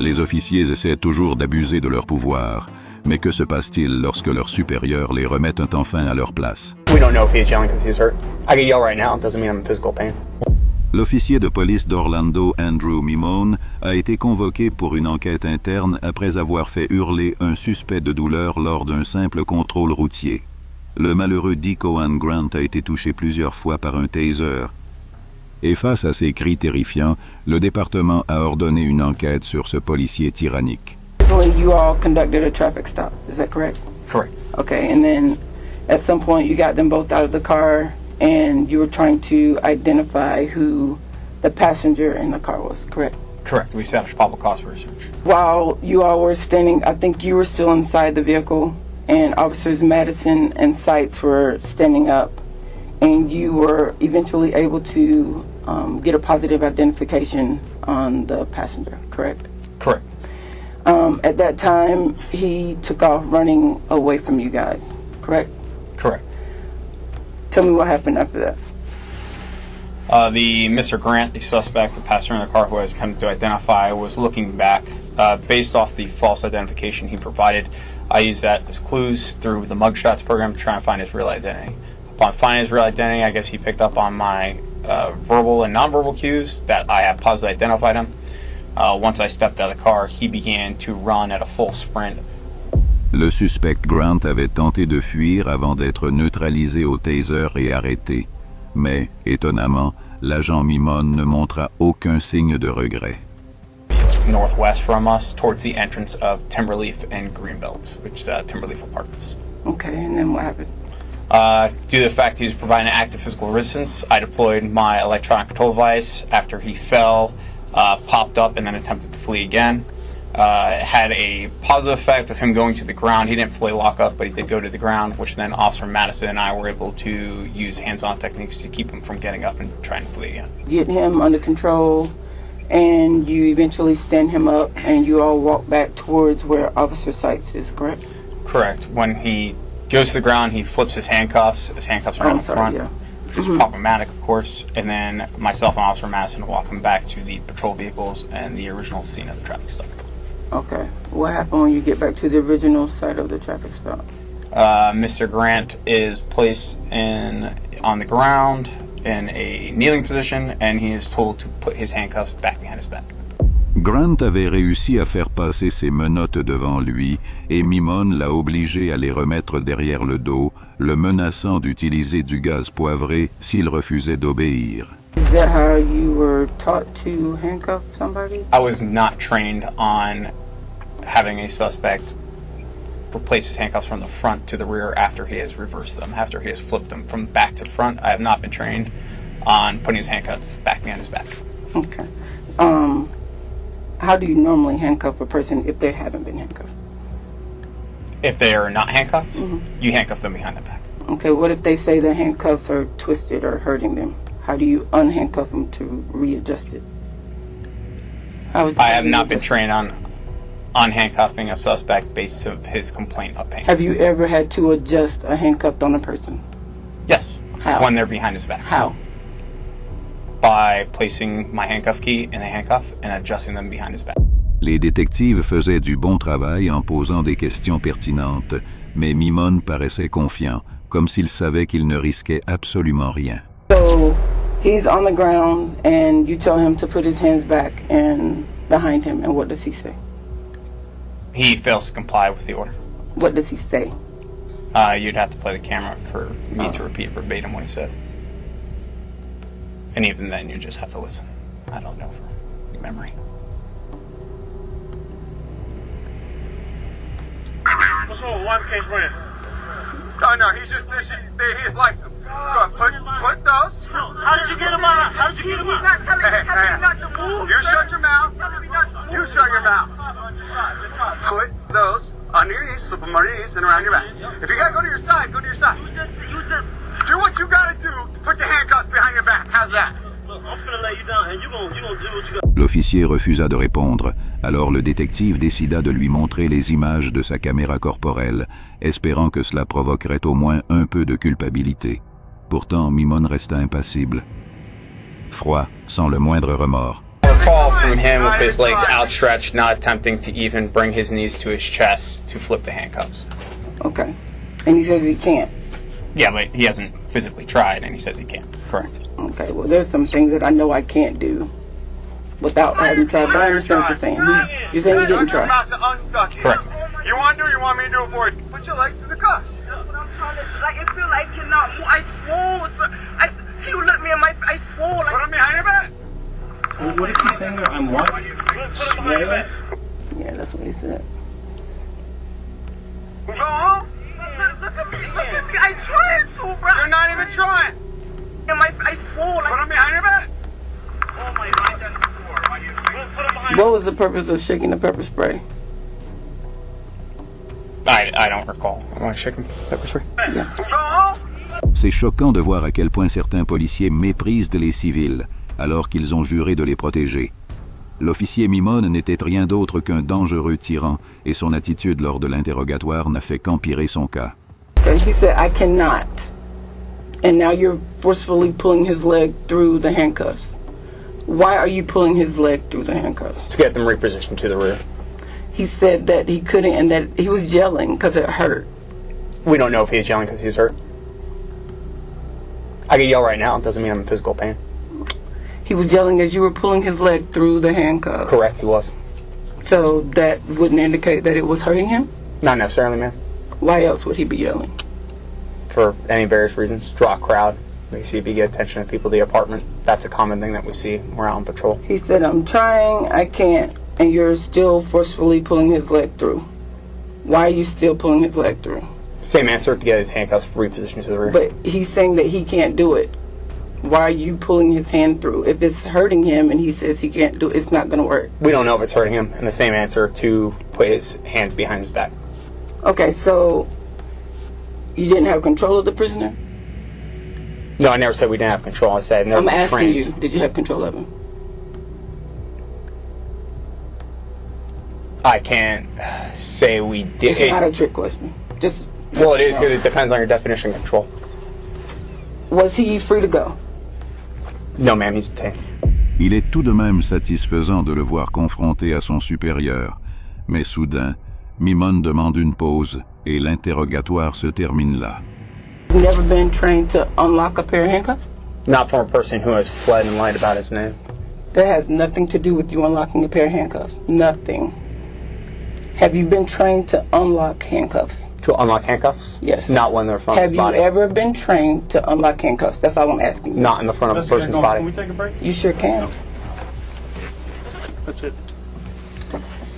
Les officiers essaient toujours d'abuser de leur pouvoir. Mais que se passe-t-il lorsque leurs supérieurs les remettent enfin à leur place? We don't know if he's yelling because he's hurt. I can yell right now, it doesn't mean I'm in physical pain. L'officier de police d'Orlando, Andrew Mimone, a été convoqué pour une enquête interne après avoir fait hurler un suspect de douleur lors d'un simple contrôle routier. Le malheureux Decoan Grant a été touché plusieurs fois par un taser. Et face à ces cris terrifiants, le département a ordonné une enquête sur ce policier tyrannique. You all conducted a traffic stop, is that correct? Correct. Okay, and then at some point you got them both out of the car and you were trying to identify who the passenger in the car was, correct? Correct. We established probable cause for research. While you all were standing, I think you were still inside the vehicle, and officers Madison and Seitz were standing up, and you were eventually able to get a positive identification on the passenger, correct? Correct. At that time, he took off running away from you guys, correct? Correct. Tell me what happened after that. The Mr. Grant, the suspect, the passenger in the car who I was attempting to identify, was looking back. Based off the false identification he provided, I used that as clues through the mugshots program to try and find his real identity. Upon finding his real identity, I guess he picked up on my verbal and nonverbal cues that I had positively identified him. Once I stepped out of the car, he began to run at a full sprint. Le suspect Grant avait tenté de fuir avant d'être neutralisé au taser et arrêté. Mais, étonnamment, l'agent Mimone ne montra aucun signe de regret. Northwest from us, towards the entrance of Timberleaf and Greenbelt, which is Timberleaf Apartments. Okay, and then what happened? Due to the fact he was providing active physical resistance, I deployed my electronic control device after he fell, popped up, and then attempted to flee again. It had a positive effect of him going to the ground. He didn't fully lock up, but he did go to the ground, which then Officer Madison and I were able to use hands-on techniques to keep him from getting up and trying to flee again. Get him under control, and you eventually stand him up, and you all walk back towards where Officer Seitz is, correct? Correct. When he goes to the ground, he flips his handcuffs. His handcuffs are on the front. Yeah. Which is problematic, of course. And then myself and Officer Madison walk him back to the patrol vehicles and the original scene of the traffic stop. Okay. What happened when you get back to the original site of the traffic stop? Mr. Grant is placed on the ground in a kneeling position, and he is told to put his handcuffs back behind his back. Grant avait réussi à faire passer ses menottes devant lui et Mimone l'a obligé à les remettre derrière le dos, le menaçant d'utiliser du gaz poivré s'il refusait d'obéir. Is that how you were taught to handcuff somebody? I was not trained on having a suspect replace his handcuffs from the front to the rear after he has reversed them, after he has flipped them from back to front. I have not been trained on putting his handcuffs back behind his back. Okay. How do you normally handcuff a person if they haven't been handcuffed? If they are not handcuffed, you handcuff them behind the back. Okay, what if they say the handcuffs are twisted or hurting them? How do you unhandcuff them to readjust it? I have not been trained on handcuffing a suspect based on his complaint of pain. Have you ever had to adjust a handcuff on a person? Yes. How? When they're behind his back. How? By placing my handcuff key in the handcuff and adjusting them behind his back. Les détectives faisaient du bon travail en posant des questions pertinentes, mais Mimone paraissait confiant, comme s'il savait qu'il ne risquait absolument rien. So, he's on the ground and you tell him to put his hands back and behind him, and what does he say? He fails to comply with the order. What does he say? You'd have to play the camera for me to repeat verbatim what he said. And even then, you just have to listen. I don't know from memory. What's wrong? Why the case running? Oh no, he's just he just likes him. Go on, put those. How did you get him out? How did you get him out? Hey. You shut your mouth. You shut your mouth. Put those on your knees, slip them on your knees, and around your back. If you gotta go to your side, go to your side. Do what you gotta do to put your handcuffs behind your back. How's that? Look, I'm finna lay you down, and you gonna do what you got. L'officier refusa de répondre, alors le détective décida de lui montrer les images de sa caméra corporelle, espérant que cela provoquerait au moins un peu de culpabilité. Pourtant, Mimone resta impassible. Froid, sans le moindre remords. Call for from him with his legs outstretched, not attempting to even bring his knees to his chest to flip the handcuffs. Okay. And he says he can't. Yeah, but he hasn't physically tried, and he says he can't. Correct. Okay, well, there's some things that I know I can't do without having tried, but I understand what you're saying. You're saying you didn't try. About to unstuck you. Correct. You want to do it, you want me to do it for you? Put your legs through the cuffs. But I'm trying to, like, it feel like I cannot move. I swole. He looked me in my, I swole. Like, Put them behind your back. What is he saying there? I'm what? Swole? Yeah, that's what he said. Go home. look at me. I tried to, bro. You're not even trying. I swole. Like, Put them behind your back. oh my God, that's before. Why do you put him behind? What was the purpose of shaking the pepper spray? I don't recall. I want to shake him. Pepper spray. Go home. C'est choquant de voir à quel point certains policiers méprisent les civils, alors qu'ils ont juré de les protéger. L'officier Mimone n'était rien d'autre qu'un dangereux tyran, et son attitude lors de l'interrogatoire n'a fait qu'empirer son cas. And he said, I cannot. And now you're forcefully pulling his leg through the handcuffs. Why are you pulling his leg through the handcuffs? To get them repositioned to the rear. He said that he couldn't and that he was yelling because it hurt. We don't know if he's yelling because he's hurt. I can yell right now. It doesn't mean I'm in physical pain. He was yelling as you were pulling his leg through the handcuffs. Correct, he was. So that wouldn't indicate that it was hurting him? Not necessarily, man. Why else would he be yelling? For any various reasons. Draw a crowd. We see if you get attention to people in the apartment. That's a common thing that we see when we're out on patrol. He said, I'm trying, I can't, and you're still forcefully pulling his leg through. Why are you still pulling his leg through? Same answer, to get his handcuffs repositioned to the rear. But he's saying that he can't do it. Why are you pulling his hand through? If it's hurting him and he says he can't do it, it's not going to work. We don't know if it's hurting him. And the same answer, to put his hands behind his back. Okay, so you didn't have control of the prisoner? No, I never said we didn't have control. I said never I'm asking trained. you, did you have control of him? I can't say we did. It's not a trick question. Just Well, it is, because it depends on your definition of control. was he free to go? No, ma'am, he's detained. Il est tout de même satisfaisant de le voir confronté à son supérieur, mais soudain, Mimone demande une pause et l'interrogatoire se termine là. You've never been trained to unlock a pair of handcuffs? Not from a person who has fled and lied about his name. That has nothing to do with you unlocking a pair of handcuffs. Nothing. Have you been trained to unlock handcuffs? To unlock handcuffs? Yes. Not when they're from Have his you body. ever been trained to unlock handcuffs? That's all I'm asking you. Not in the front of a person's Can body. we take a break? You sure can. That's it.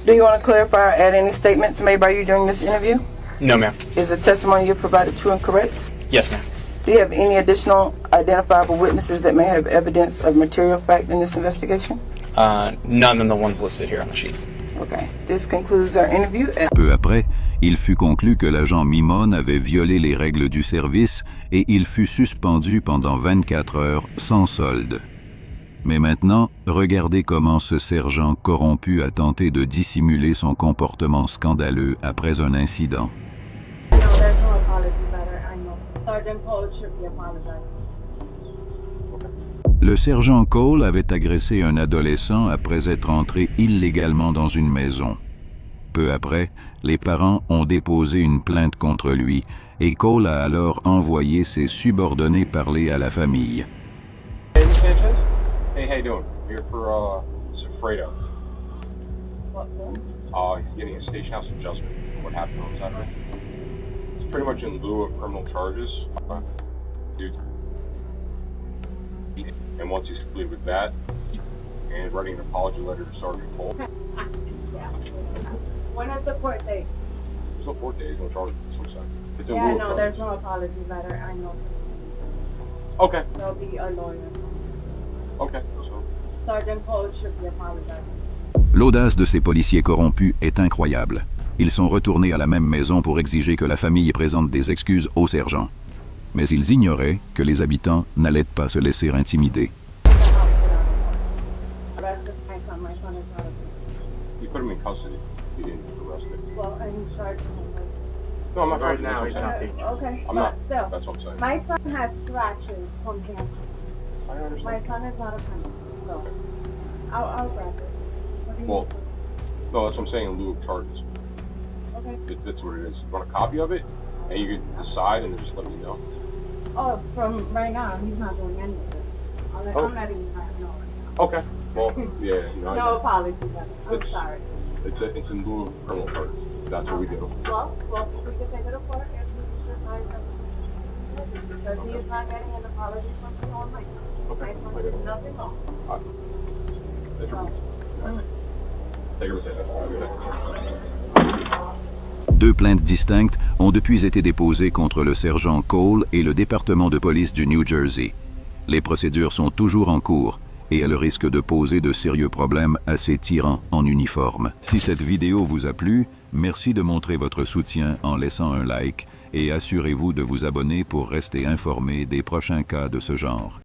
Do you want to clarify or add any statements made by you during this interview? No, ma'am. Is the testimony you provided true and correct? Yes, ma'am. Do you have any additional identifiable witnesses that may have evidence of material fact in this investigation? None than the ones listed here on the sheet. Okay. This concludes our interview. Peu après, il fut conclu que l'agent Mimone avait violé les règles du service et il fut suspendu pendant 24 heures sans solde. Mais maintenant, regardez comment ce sergent corrompu a tenté de dissimuler son comportement scandaleux après un incident. No, there's no apology letter. I know. Sergeant Cole should be apologizing. Le sergent Cole avait agressé un adolescent après être entré illégalement dans une maison. Peu après, les parents ont déposé une plainte contre lui et Cole a alors envoyé ses subordonnés parler à la famille. Hey, how you doing? Here for Sofredo. What for? He's getting a station house adjustment for what happened on Saturday. It's pretty much in lieu of criminal charges. Dude. And once he's completed with that, and writing an apology letter to Sergeant Cole. Yeah. When is the court date? There's no 4 days, no charges. It's in Yeah, lieu of no, charges. there's no apology letter. I know. Okay. There'll be a lawyer. Okay. So, Sergeant Cole should be apologizing. L'audace de ces policiers corrompus est incroyable. Ils sont retournés à la même maison pour exiger que la famille présente des excuses au sergent. Mais ils ignoraient que les habitants n'allaient pas se laisser intimider. Arrest is my son. My son is not a thief. you put him in custody. He didn't arrest him. Well, and he's charged him with. No, I'm not Right charging now, him. he's not being charged. Okay, I'm but not. still. That's what I'm saying. My son has scratches from cancer. I understand. My son is not a criminal, so I'll grab it. Well, no, that's what I'm saying, in lieu of charges. Okay. That's what it is. You want a copy of it? And you can decide and just let me know. Oh, from right now, he's not doing any of this. I'm not even trying to know right now. Okay. Well, yeah. No apologies. I'm It's- sorry. It's in lieu of criminal charges. That's what we do. Well, we can take it to court if we decide that because he is not getting an apology from me on my time. Okay. There's nothing wrong. That's So, Take care of it. Deux plaintes distinctes ont depuis été déposées contre le sergent Cole et le département de police du New Jersey. Les procédures sont toujours en cours et elles risquent de poser de sérieux problèmes à ces tyrans en uniforme. Si cette vidéo vous a plu, merci de montrer votre soutien en laissant un like et assurez-vous de vous abonner pour rester informé des prochains cas de ce genre.